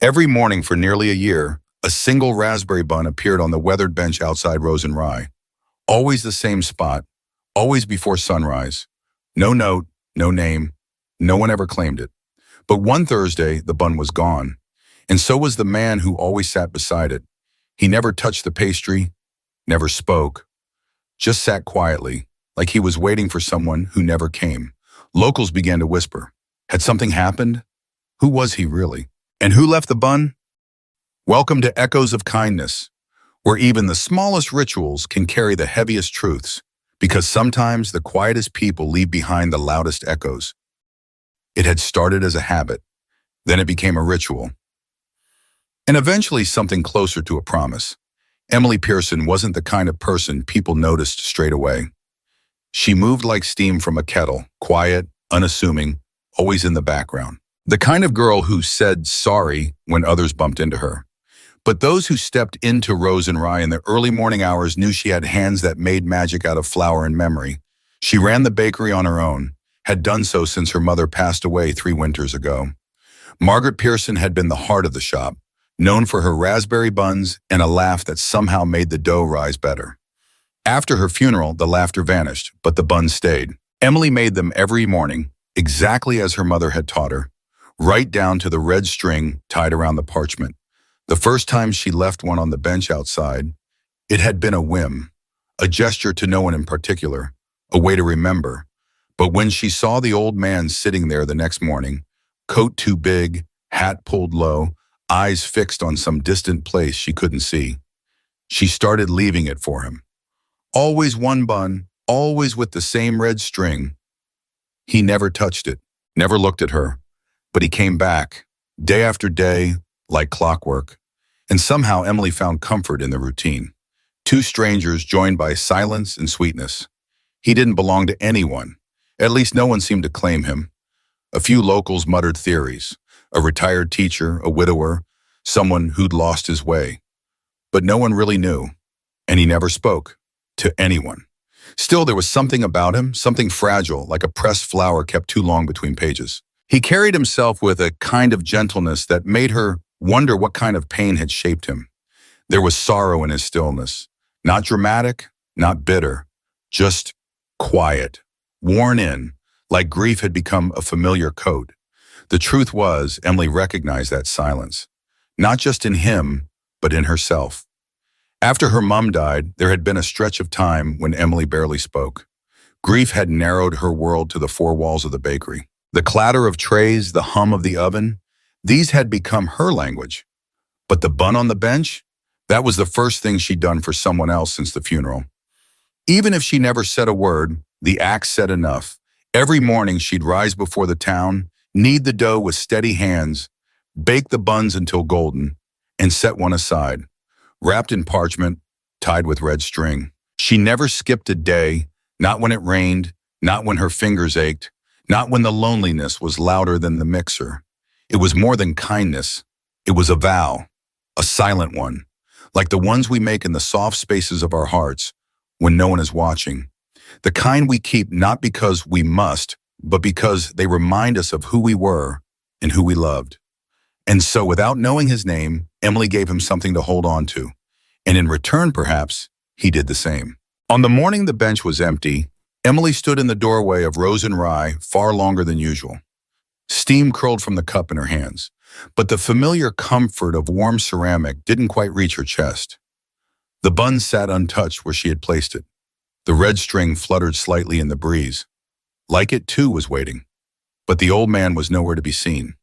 Every morning for nearly a year, a single raspberry bun appeared on the weathered bench outside Rose and Rye. Always the same spot, always before sunrise. No note, no name, no one ever claimed it. But one Thursday, the bun was gone, and so was the man who always sat beside it. He never touched the pastry, never spoke, just sat quietly, like he was waiting for someone who never came. Locals began to whisper. Had something happened? Who was he really? And who left the bun? Welcome to Echoes of Kindness, where even the smallest rituals can carry the heaviest truths, because sometimes the quietest people leave behind the loudest echoes. It had started as a habit, then it became a ritual, and eventually something closer to a promise. Emily Pearson wasn't the kind of person people noticed straight away. She moved like steam from a kettle, quiet, unassuming, always in the background. The kind of girl who said sorry when others bumped into her. But those who stepped into Rose and Rye in the early morning hours knew she had hands that made magic out of flour and memory. She ran the bakery on her own, had done so since her mother passed away 3 winters ago. Margaret Pearson had been the heart of the shop, known for her raspberry buns and a laugh that somehow made the dough rise better. After her funeral, the laughter vanished, but the buns stayed. Emily made them every morning, exactly as her mother had taught her, right down to the red string tied around the parchment. The first time she left one on the bench outside, it had been a whim, a gesture to no one in particular, a way to remember. But when she saw the old man sitting there the next morning, coat too big, hat pulled low, eyes fixed on some distant place she couldn't see, she started leaving it for him. Always one bun, always with the same red string. He never touched it, never looked at her, but he came back, day after day, like clockwork. And somehow Emily found comfort in the routine. 2 strangers joined by silence and sweetness. He didn't belong to anyone. At least no one seemed to claim him. A few locals muttered theories. A retired teacher, a widower, someone who'd lost his way. But no one really knew, and he never spoke to anyone. Still, there was something about him, something fragile, like a pressed flower kept too long between pages. He carried himself with a kind of gentleness that made her wonder what kind of pain had shaped him. There was sorrow in his stillness. Not dramatic, not bitter, just quiet, worn in, like grief had become a familiar coat. The truth was, Emily recognized that silence, not just in him, but in herself. After her mom died, there had been a stretch of time when Emily barely spoke. Grief had narrowed her world to the 4 walls of the bakery. The clatter of trays, the hum of the oven, these had become her language. But the bun on the bench? That was the first thing she'd done for someone else since the funeral. Even if she never said a word, the act said enough. Every morning she'd rise before the town, knead the dough with steady hands, bake the buns until golden, and set one aside, wrapped in parchment, tied with red string. She never skipped a day, not when it rained, not when her fingers ached, not when the loneliness was louder than the mixer. It was more than kindness. It was a vow, a silent one, like the ones we make in the soft spaces of our hearts when no one is watching. The kind we keep not because we must, but because they remind us of who we were and who we loved. And so without knowing his name, Emily gave him something to hold on to. And in return, perhaps, he did the same. On the morning the bench was empty, Emily stood in the doorway of Rose and Rye far longer than usual. Steam curled from the cup in her hands, but the familiar comfort of warm ceramic didn't quite reach her chest. The bun sat untouched where she had placed it. The red string fluttered slightly in the breeze. Like it too was waiting, but the old man was nowhere to be seen.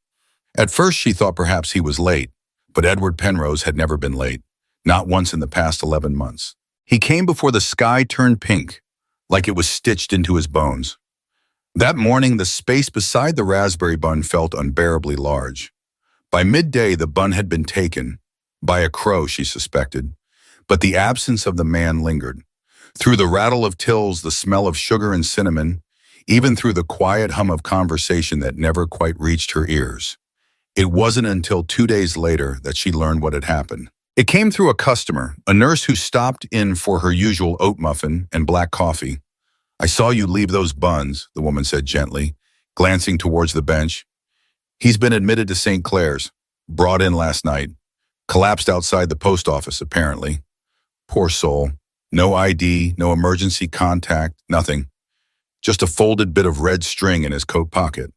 At first she thought perhaps he was late, but Edward Penrose had never been late, not once in the past 11 months. He came before the sky turned pink, like it was stitched into his bones. That morning, the space beside the raspberry bun felt unbearably large. By midday, the bun had been taken, by a crow, she suspected, but the absence of the man lingered. Through the rattle of tills, the smell of sugar and cinnamon, even through the quiet hum of conversation that never quite reached her ears. It wasn't until 2 days later that she learned what had happened. It came through a customer, a nurse who stopped in for her usual oat muffin and black coffee. "I saw you leave those buns," the woman said gently, glancing towards the bench. "He's been admitted to St. Clair's." brought in last night. Collapsed outside the post office, apparently. Poor soul. No ID, no emergency contact, nothing. Just a folded bit of red string in his coat pocket.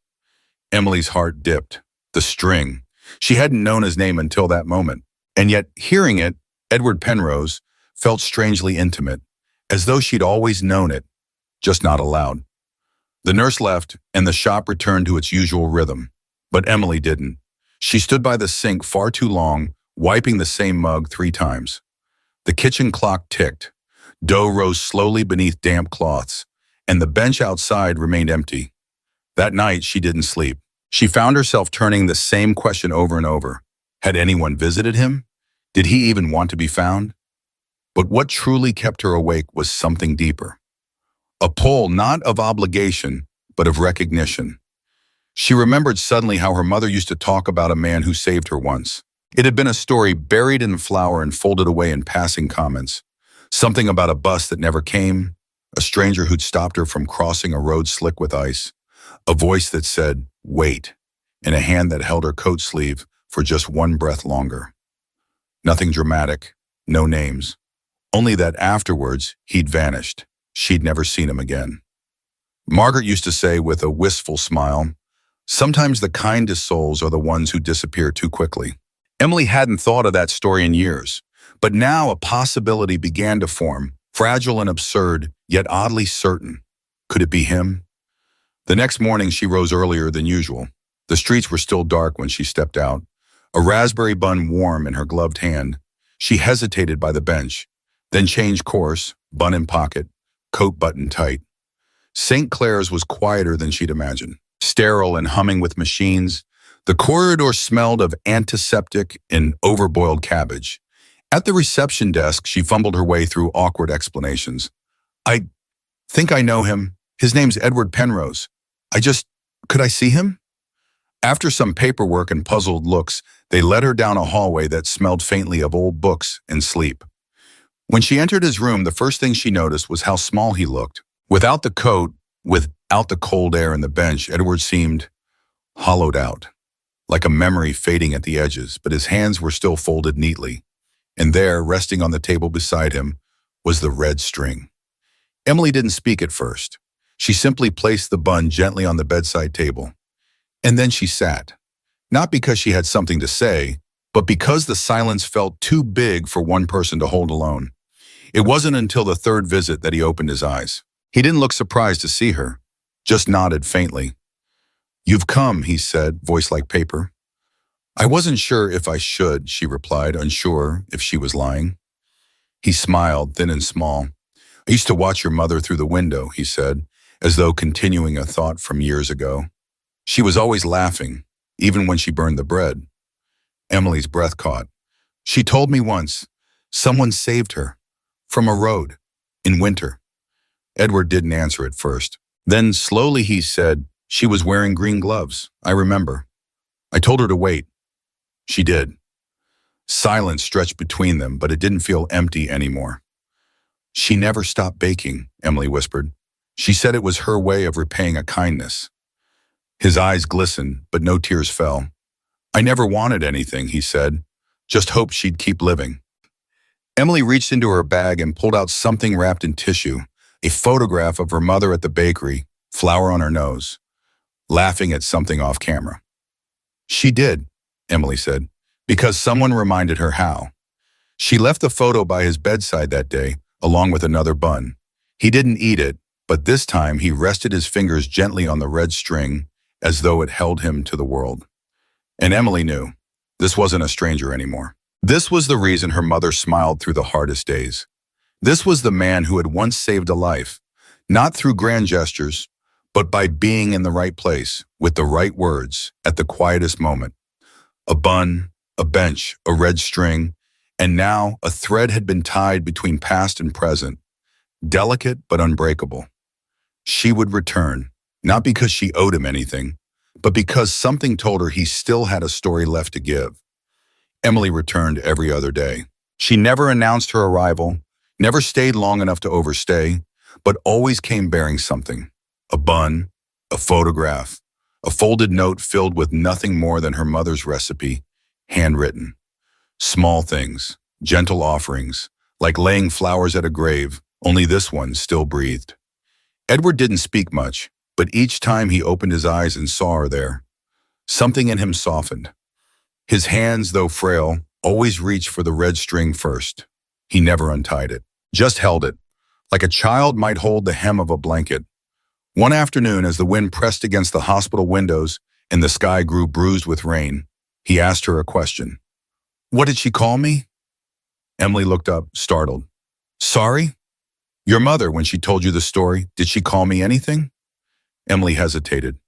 Emily's heart dipped. The string. She hadn't known his name until that moment. And yet, hearing it, Edward Penrose, felt strangely intimate, as though she'd always known it, just not aloud. The nurse left, and the shop returned to its usual rhythm. But Emily didn't. She stood by the sink far too long, wiping the same mug 3 times. The kitchen clock ticked. Dough rose slowly beneath damp cloths, and the bench outside remained empty. That night, she didn't sleep. She found herself turning the same question over and over. Had anyone visited him? Did he even want to be found? But what truly kept her awake was something deeper. A pull not of obligation, but of recognition. She remembered suddenly how her mother used to talk about a man who saved her once. It had been a story buried in flour and folded away in passing comments. Something about a bus that never came, a stranger who'd stopped her from crossing a road slick with ice, a voice that said, "Wait," and a hand that held her coat sleeve for just one breath longer. Nothing dramatic, no names. Only that afterwards, he'd vanished. She'd never seen him again. Margaret used to say with a wistful smile, "Sometimes the kindest souls are the ones who disappear too quickly." Emily hadn't thought of that story in years, but now a possibility began to form, fragile and absurd, yet oddly certain. Could it be him? The next morning, she rose earlier than usual. The streets were still dark when she stepped out, a raspberry bun warm in her gloved hand. She hesitated by the bench, then changed course, bun in pocket, coat buttoned tight. St. Clair's was quieter than she'd imagined, sterile and humming with machines. The corridor smelled of antiseptic and overboiled cabbage. At the reception desk, she fumbled her way through awkward explanations. "I think I know him. His name's Edward Penrose. Could I see him?" After some paperwork and puzzled looks, they led her down a hallway that smelled faintly of old books and sleep. When she entered his room, the first thing she noticed was how small he looked. Without the coat, without the cold air and the bench, Edward seemed hollowed out, like a memory fading at the edges, but his hands were still folded neatly. And there, resting on the table beside him, was the red string. Emily didn't speak at first. She simply placed the bun gently on the bedside table. And then she sat, not because she had something to say, but because the silence felt too big for one person to hold alone. It wasn't until the 3rd visit that he opened his eyes. He didn't look surprised to see her, just nodded faintly. "You've come," he said, voice like paper. "I wasn't sure if I should," she replied, unsure if she was lying. He smiled, thin and small. "I used to watch your mother through the window," he said, as though continuing a thought from years ago. "She was always laughing, even when she burned the bread." Emily's breath caught. "She told me once, someone saved her, from a road, in winter." Edward didn't answer at first. Then slowly he said, "She was wearing green gloves, I remember. I told her to wait. She did." Silence stretched between them, but it didn't feel empty anymore. "She never stopped baking," Emily whispered. "She said it was her way of repaying a kindness." His eyes glistened, but no tears fell. "I never wanted anything," he said. "Just hoped she'd keep living." Emily reached into her bag and pulled out something wrapped in tissue, a photograph of her mother at the bakery, flour on her nose, laughing at something off camera. "She did," Emily said, "because someone reminded her how." She left the photo by his bedside that day, along with another bun. He didn't eat it, but this time he rested his fingers gently on the red string, as though it held him to the world. And Emily knew this wasn't a stranger anymore. This was the reason her mother smiled through the hardest days. This was the man who had once saved a life, not through grand gestures, but by being in the right place, with the right words, at the quietest moment. A bun, a bench, a red string, and now a thread had been tied between past and present, delicate but unbreakable. She would return, not because she owed him anything, but because something told her he still had a story left to give. Emily returned every other day. She never announced her arrival, never stayed long enough to overstay, but always came bearing something. A bun, a photograph, a folded note filled with nothing more than her mother's recipe, handwritten. Small things, gentle offerings, like laying flowers at a grave, only this one still breathed. Edward didn't speak much, but each time he opened his eyes and saw her there, something in him softened. His hands, though frail, always reached for the red string first. He never untied it, just held it, like a child might hold the hem of a blanket. One afternoon, as the wind pressed against the hospital windows and the sky grew bruised with rain, he asked her a question. "What did she call me?" Emily looked up, startled. "Sorry? Your mother, when she told you the story, did she call me anything?" Emily hesitated.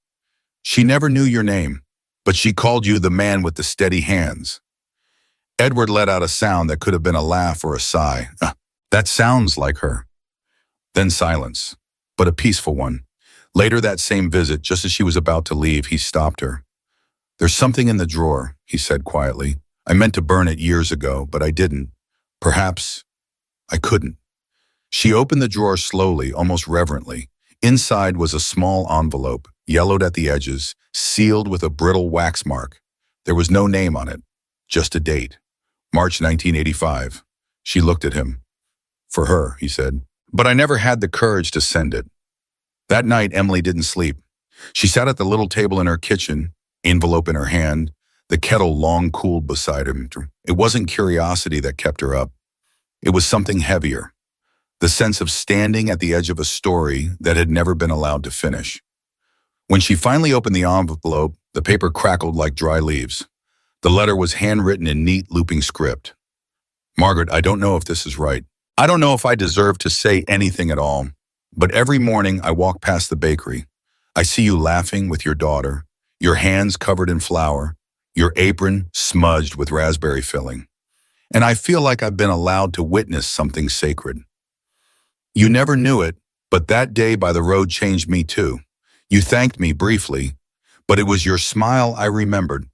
"She never knew your name, but she called you the man with the steady hands." Edward let out a sound that could have been a laugh or a sigh. That sounds like her." Then silence, but a peaceful one. Later that same visit, just as she was about to leave, he stopped her. "There's something in the drawer," he said quietly. "I meant to burn it years ago, but I didn't. Perhaps I couldn't." She opened the drawer slowly, almost reverently. Inside was a small envelope, yellowed at the edges, sealed with a brittle wax mark. There was no name on it, just a date. March 1985. She looked at him. "For her," he said. "But I never had the courage to send it." That night, Emily didn't sleep. She sat at the little table in her kitchen, envelope in her hand, the kettle long cooled beside him. It wasn't curiosity that kept her up. It was something heavier. The sense of standing at the edge of a story that had never been allowed to finish. When she finally opened the envelope, the paper crackled like dry leaves. The letter was handwritten in neat, looping script. "Margaret, I don't know if this is right. I don't know if I deserve to say anything at all. But every morning I walk past the bakery. I see you laughing with your daughter, your hands covered in flour, your apron smudged with raspberry filling. And I feel like I've been allowed to witness something sacred. You never knew it, but that day by the road changed me too. You thanked me briefly, but it was your smile I remembered.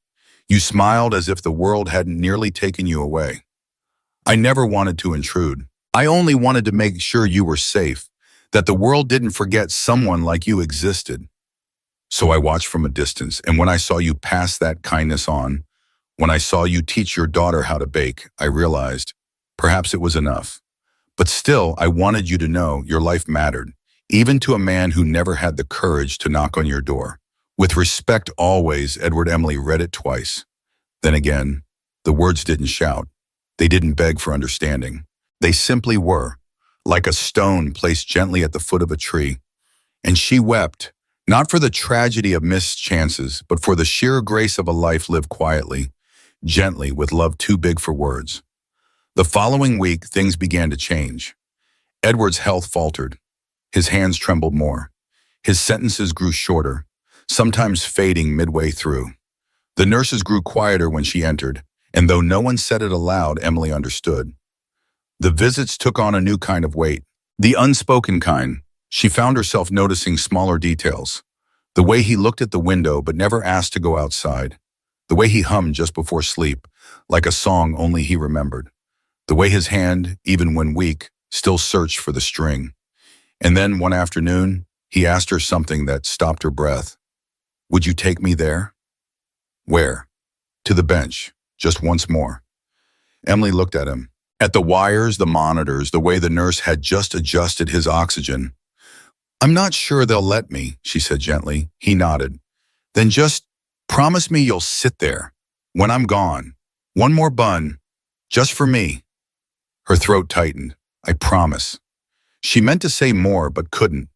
You smiled as if the world hadn't nearly taken you away. I never wanted to intrude. I only wanted to make sure you were safe, that the world didn't forget someone like you existed. So I watched from a distance, and when I saw you pass that kindness on, when I saw you teach your daughter how to bake, I realized perhaps it was enough. But still, I wanted you to know your life mattered, even to a man who never had the courage to knock on your door. With respect always, Edward Emily read it twice. Then again, the words didn't shout. They didn't beg for understanding. They simply were, like a stone placed gently at the foot of a tree. And she wept, not for the tragedy of missed chances, but for the sheer grace of a life lived quietly, gently, with love too big for words. The following week, things began to change. Edward's health faltered. His hands trembled more. His sentences grew shorter, sometimes fading midway through. The nurses grew quieter when she entered, and though no one said it aloud, Emily understood. The visits took on a new kind of weight, the unspoken kind. She found herself noticing smaller details. The way he looked at the window but never asked to go outside. The way he hummed just before sleep, like a song only he remembered. The way his hand, even when weak, still searched for the string. And then one afternoon, he asked her something that stopped her breath. "Would you take me there?" "Where?" "To the bench, just once more." Emily looked at him. At the wires, the monitors, the way the nurse had just adjusted his oxygen. "I'm not sure they'll let me," she said gently. He nodded. "Then just promise me you'll sit there when I'm gone. One more bun, just for me." Her throat tightened. "I promise." She meant to say more, but couldn't.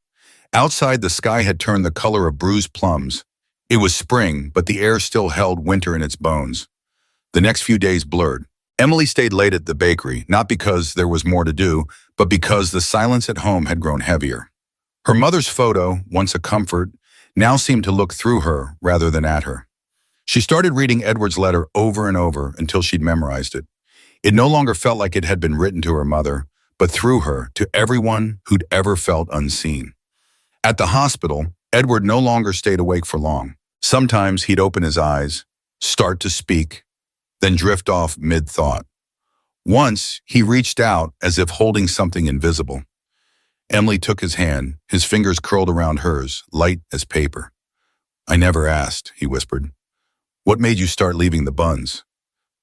Outside, the sky had turned the color of bruised plums. It was spring, but the air still held winter in its bones. The next few days blurred. Emily stayed late at the bakery, not because there was more to do, but because the silence at home had grown heavier. Her mother's photo, once a comfort, now seemed to look through her rather than at her. She started reading Edward's letter over and over until she'd memorized it. It no longer felt like it had been written to her mother, but through her to everyone who'd ever felt unseen. At the hospital, Edward no longer stayed awake for long. Sometimes he'd open his eyes, start to speak, then drift off mid-thought. Once, he reached out as if holding something invisible. Emily took his hand, his fingers curled around hers, light as paper. "I never asked," he whispered. "What made you start leaving the buns?"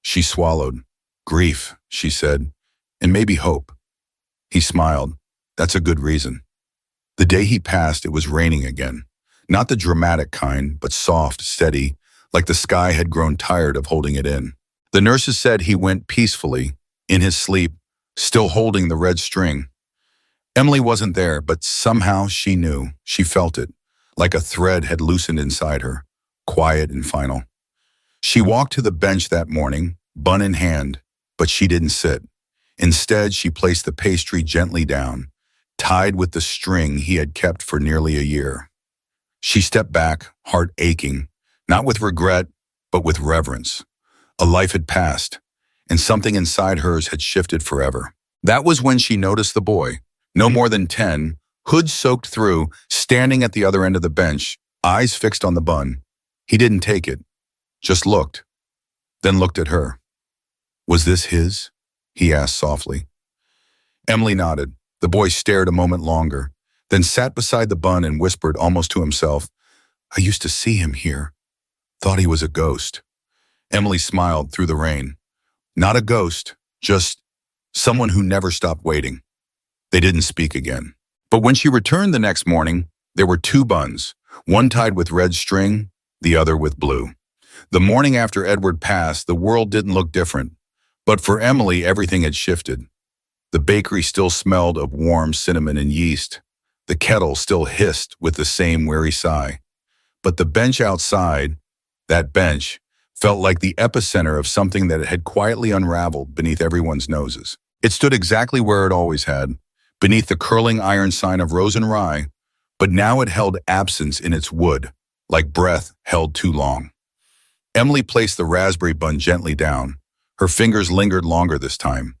She swallowed. Grief, she said, and maybe hope. He smiled. That's a good reason. The day he passed, it was raining again. Not the dramatic kind, but soft, steady, like the sky had grown tired of holding it in. The nurses said he went peacefully, in his sleep, still holding the red string. Emily wasn't there, but somehow she knew. She felt it, like a thread had loosened inside her, quiet and final. She walked to the bench that morning, bun in hand, but she didn't sit. Instead, she placed the pastry gently down, tied with the string he had kept for nearly a year. She stepped back, heart aching, not with regret, but with reverence. A life had passed, and something inside hers had shifted forever. That was when she noticed the boy, no more than 10, hood soaked through, standing at the other end of the bench, eyes fixed on the bun. He didn't take it, just looked, then looked at her. Was this his? He asked softly. Emily nodded. The boy stared a moment longer, then sat beside the bun and whispered almost to himself, I used to see him here. Thought he was a ghost. Emily smiled through the rain. Not a ghost, just someone who never stopped waiting. They didn't speak again. But when she returned the next morning, there were 2 buns, one tied with red string, the other with blue. The morning after Edward passed, the world didn't look different. But for Emily, everything had shifted. The bakery still smelled of warm cinnamon and yeast. The kettle still hissed with the same weary sigh. But the bench outside, that bench, felt like the epicenter of something that had quietly unraveled beneath everyone's noses. It stood exactly where it always had, beneath the curling iron sign of Rose and Rye, but now it held absence in its wood, like breath held too long. Emily placed the raspberry bun gently down. Her fingers lingered longer this time.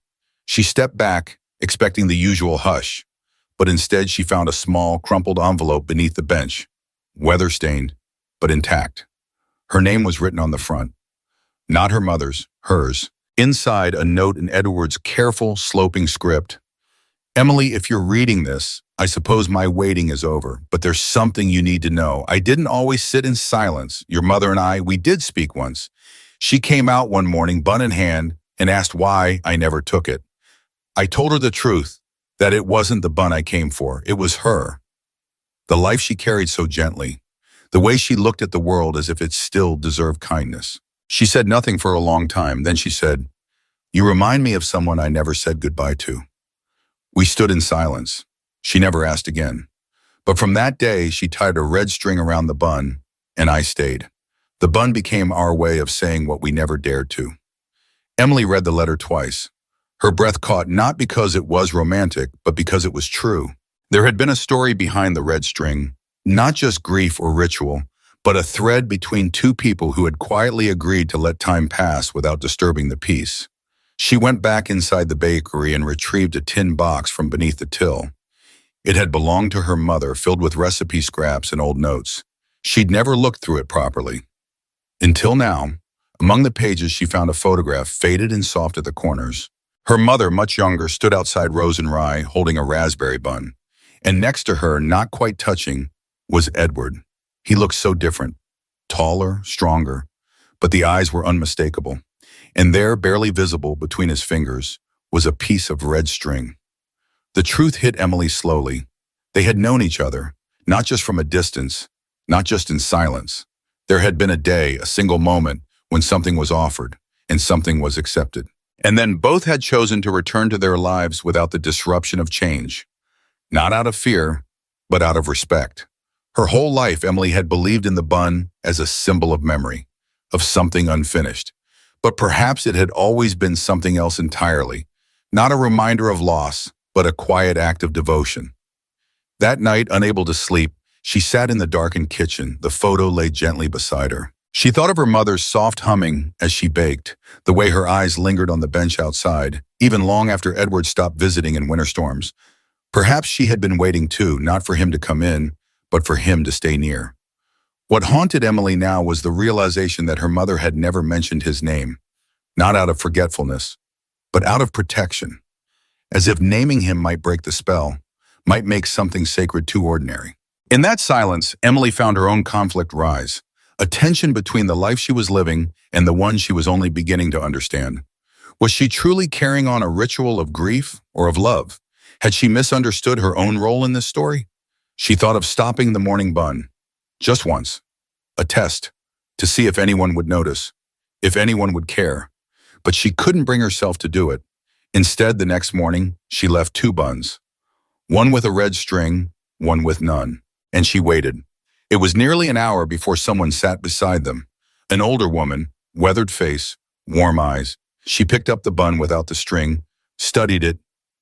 She stepped back, expecting the usual hush, but instead she found a small, crumpled envelope beneath the bench, weather-stained, but intact. Her name was written on the front. Not her mother's, hers. Inside, a note in Edward's careful, sloping script. Emily, if you're reading this, I suppose my waiting is over, but there's something you need to know. I didn't always sit in silence. Your mother and I, we did speak once. She came out one morning, bun in hand, and asked why I never took it. I told her the truth, that it wasn't the bun I came for. It was her. The life she carried so gently. The way she looked at the world as if it still deserved kindness. She said nothing for a long time. Then she said, You remind me of someone I never said goodbye to. We stood in silence. She never asked again. But from that day, she tied a red string around the bun, and I stayed. The bun became our way of saying what we never dared to. Emily read the letter twice. Her breath caught not because it was romantic, but because it was true. There had been a story behind the red string, not just grief or ritual, but a thread between 2 people who had quietly agreed to let time pass without disturbing the peace. She went back inside the bakery and retrieved a tin box from beneath the till. It had belonged to her mother, filled with recipe scraps and old notes. She'd never looked through it properly. Until now, among the pages she found a photograph, faded and soft at the corners. Her mother, much younger, stood outside Rose and Rye, holding a raspberry bun. And next to her, not quite touching, was Edward. He looked so different, taller, stronger, but the eyes were unmistakable. And there, barely visible between his fingers, was a piece of red string. The truth hit Emily slowly. They had known each other, not just from a distance, not just in silence. There had been a day, a single moment, when something was offered and something was accepted. And then both had chosen to return to their lives without the disruption of change. Not out of fear, but out of respect. Her whole life, Emily had believed in the bun as a symbol of memory, of something unfinished. But perhaps it had always been something else entirely, not a reminder of loss, but a quiet act of devotion. That night, unable to sleep, she sat in the darkened kitchen. The photo lay gently beside her. She thought of her mother's soft humming as she baked, the way her eyes lingered on the bench outside, even long after Edward stopped visiting in winter storms. Perhaps she had been waiting too, not for him to come in, but for him to stay near. What haunted Emily now was the realization that her mother had never mentioned his name, not out of forgetfulness, but out of protection, as if naming him might break the spell, might make something sacred too ordinary. In that silence, Emily found her own conflict rise, a tension between the life she was living and the one she was only beginning to understand. Was she truly carrying on a ritual of grief or of love? Had she misunderstood her own role in this story? She thought of stopping the morning bun, just once, a test, to see if anyone would notice, if anyone would care. But she couldn't bring herself to do it. Instead, the next morning, she left 2 buns, one with a red string, one with none, and she waited. It was nearly an hour before someone sat beside them. An older woman, weathered face, warm eyes. She picked up the bun without the string, studied it,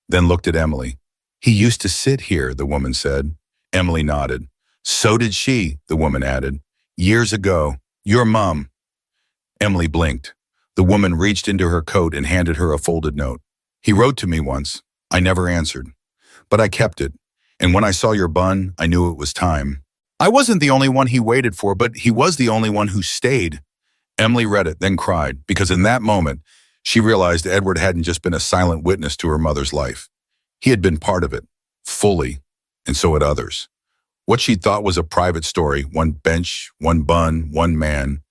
then looked at Emily. "He used to sit here," the woman said. Emily nodded. "So did she," the woman added. "Years ago. Your mum." Emily blinked. The woman reached into her coat and handed her a folded note. "He wrote to me once. I never answered. But I kept it. And when I saw your bun, I knew it was time." I wasn't the only one he waited for, but he was the only one who stayed. Emily read it, then cried, because in that moment, she realized Edward hadn't just been a silent witness to her mother's life. He had been part of it, fully, and so had others. What she thought was a private story, one bench, one bun, one man,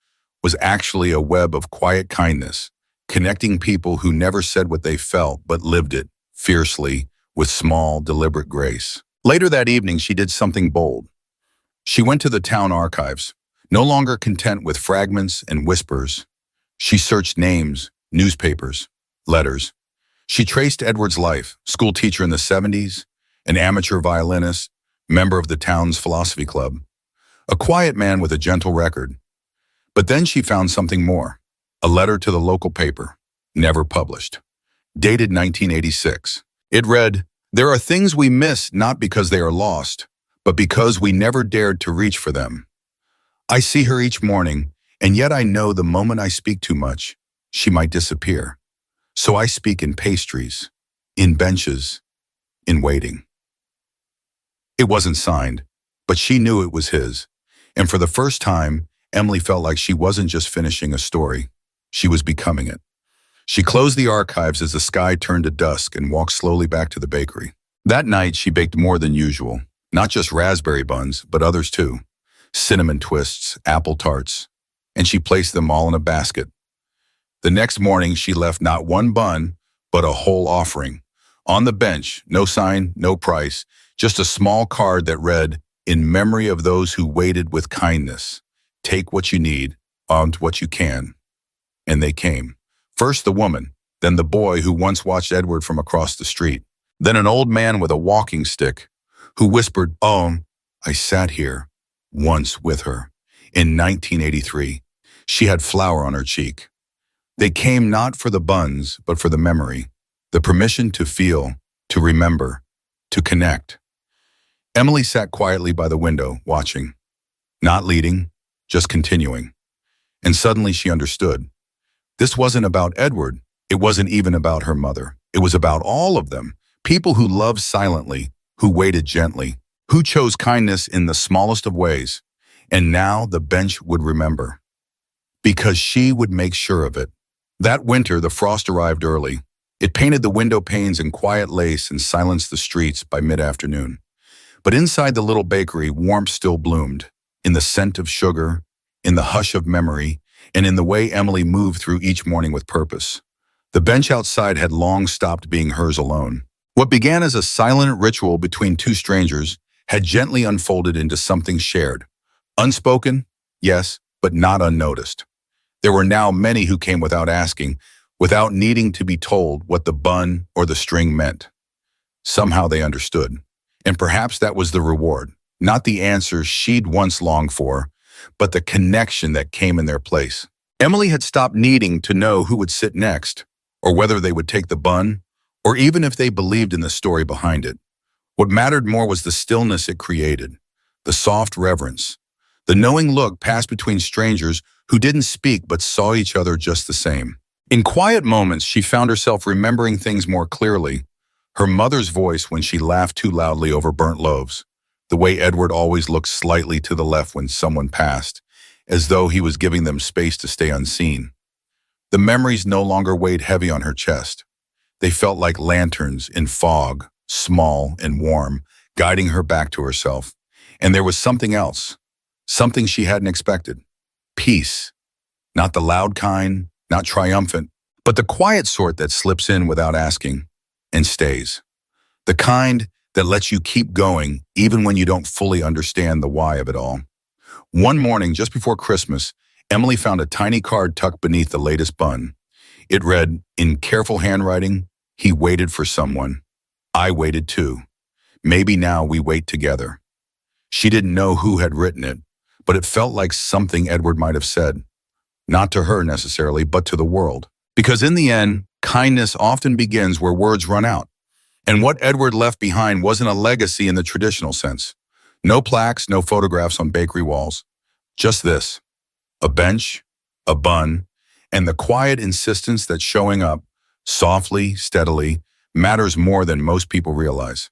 was actually a web of quiet kindness, connecting people who never said what they felt but lived it, fiercely, with small, deliberate grace. Later that evening, she did something bold. She went to the town archives, no longer content with fragments and whispers. She searched names, newspapers, letters. She traced Edward's life, school teacher in the 70s, an amateur violinist, member of the town's philosophy club, a quiet man with a gentle record. But then she found something more, a letter to the local paper, never published, dated 1986. It read, "There are things we miss not because they are lost, but because we never dared to reach for them. I see her each morning, and yet I know the moment I speak too much, she might disappear. So I speak in pastries, in benches, in waiting." It wasn't signed, but she knew it was his. And for the first time, Emily felt like she wasn't just finishing a story, she was becoming it. She closed the archives as the sky turned to dusk and walked slowly back to the bakery. That night, she baked more than usual, not just raspberry buns, but others too. Cinnamon twists, apple tarts, and she placed them all in a basket. The next morning, she left not one bun, but a whole offering. On the bench, no sign, no price, just a small card that read, "In memory of those who waited with kindness. Take what you need, and what you can." And they came. First the woman, then the boy who once watched Edward from across the street, then an old man with a walking stick who whispered, "Oh, I sat here once with her in 1983. She had flour on her cheek." They came not for the buns, but for the memory, the permission to feel, to remember, to connect. Emily sat quietly by the window, watching, not leading, just continuing. And suddenly she understood. This wasn't about Edward. It wasn't even about her mother. It was about all of them, people who loved silently, who waited gently, who chose kindness in the smallest of ways. And now the bench would remember, because she would make sure of it. That winter, the frost arrived early. It painted the window panes in quiet lace and silenced the streets by mid-afternoon. But inside the little bakery, warmth still bloomed, in the scent of sugar, in the hush of memory, and in the way Emily moved through each morning with purpose. The bench outside had long stopped being hers alone. What began as a silent ritual between 2 strangers had gently unfolded into something shared. Unspoken, yes, but not unnoticed. There were now many who came without asking, without needing to be told what the bun or the string meant. Somehow they understood. And perhaps that was the reward, not the answers she'd once longed for, but the connection that came in their place. Emily had stopped needing to know who would sit next, or whether they would take the bun, or even if they believed in the story behind it. What mattered more was the stillness it created, the soft reverence, the knowing look passed between strangers who didn't speak but saw each other just the same. In quiet moments, she found herself remembering things more clearly. Her mother's voice when she laughed too loudly over burnt loaves, the way Edward always looked slightly to the left when someone passed, as though he was giving them space to stay unseen. The memories no longer weighed heavy on her chest. They felt like lanterns in fog, small and warm, guiding her back to herself. And there was something else, something she hadn't expected. Peace. Not the loud kind, not triumphant, but the quiet sort that slips in without asking and stays. The kind that lets you keep going even when you don't fully understand the why of it all. One morning, just before Christmas, Emily found a tiny card tucked beneath the latest bun. It read, in careful handwriting, "He waited for someone. I waited too. Maybe now we wait together." She didn't know who had written it, but it felt like something Edward might have said. Not to her necessarily, but to the world. Because in the end, kindness often begins where words run out. And what Edward left behind wasn't a legacy in the traditional sense. No plaques, no photographs on bakery walls. Just this: a bench, a bun, and the quiet insistence that showing up, softly, steadily, matters more than most people realize.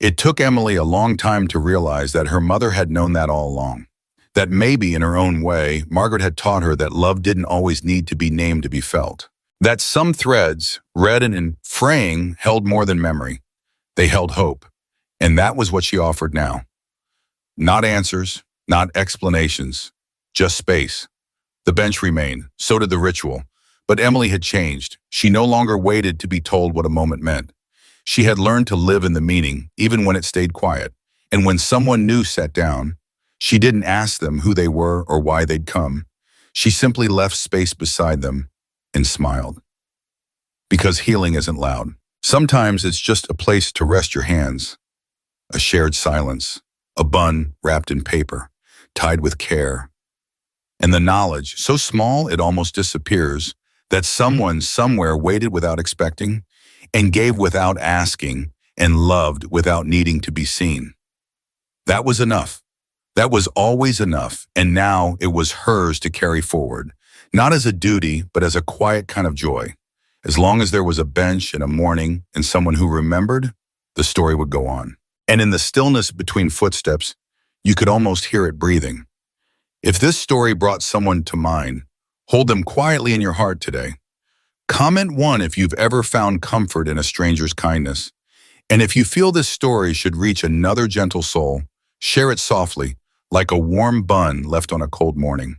It took Emily a long time to realize that her mother had known that all along. That maybe in her own way, Margaret had taught her that love didn't always need to be named to be felt. That some threads, read and in fraying, held more than memory. They held hope. And that was what she offered now. Not answers, not explanations, just space. The bench remained, so did the ritual. But Emily had changed. She no longer waited to be told what a moment meant. She had learned to live in the meaning, even when it stayed quiet. And when someone new sat down, she didn't ask them who they were or why they'd come. She simply left space beside them and smiled. Because healing isn't loud. Sometimes it's just a place to rest your hands, a shared silence, a bun wrapped in paper, tied with care. And the knowledge, so small it almost disappears, that someone somewhere waited without expecting, and gave without asking, and loved without needing to be seen. That was enough. That was always enough, and now it was hers to carry forward, not as a duty, but as a quiet kind of joy. As long as there was a bench and a morning and someone who remembered, the story would go on. And in the stillness between footsteps, you could almost hear it breathing. If this story brought someone to mind, hold them quietly in your heart today. Comment 1 if you've ever found comfort in a stranger's kindness. And if you feel this story should reach another gentle soul, share it softly, like a warm bun left on a cold morning.